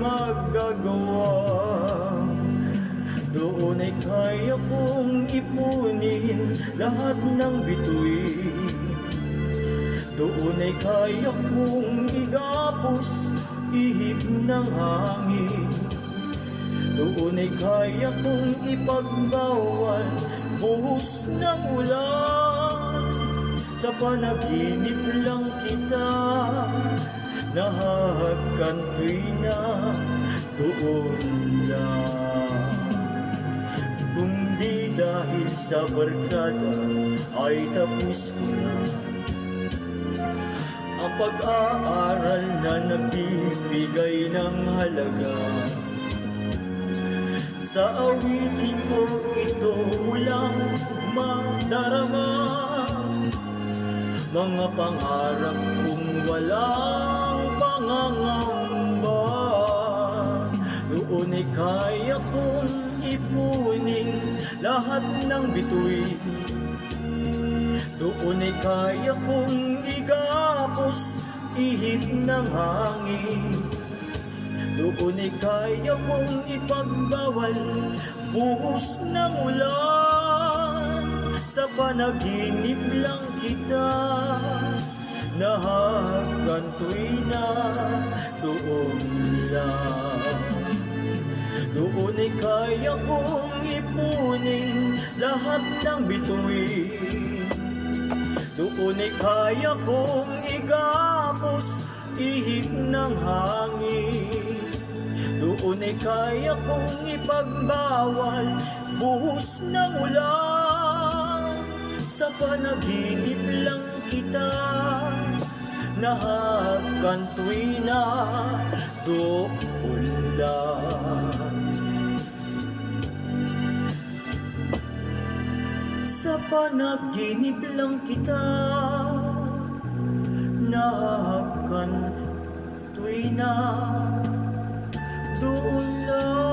magagawa. Doon ay kaya kong ipunin lahat ng bituin. Doon ay kaya kong igapos ihip ng hangin. Doon ay kaya kong ipagbawal buhos ng ulan. Sa panaginip lang kita nahahagantoy na doon lang. Kung di dahil sa barkada ay tapos ko na ang pag-aaral na nagbibigay ng halaga. Sa awitin ko ito walang madarama, mga pangarap kong walang pangangamba. Doon ay kaya kong ipunin lahat ng bituin. Doon ay kaya kong igapos ihip ng hangin. Doon ay kaya kong ipagbawal buhos ng ulan. Sa panaginip lang kita nahahagantoy na doon lang. Doon ay kaya kong ipunin lahat ng bituin. Doon ay kaya kong igapos ihip ng hangin. Doon ay kaya kong ipagbawal buhos ng ulan. Sa panaginip lang kita nahahagantoy na doon lang. Sa panaginip lang kita nahahagantoy na doon lang.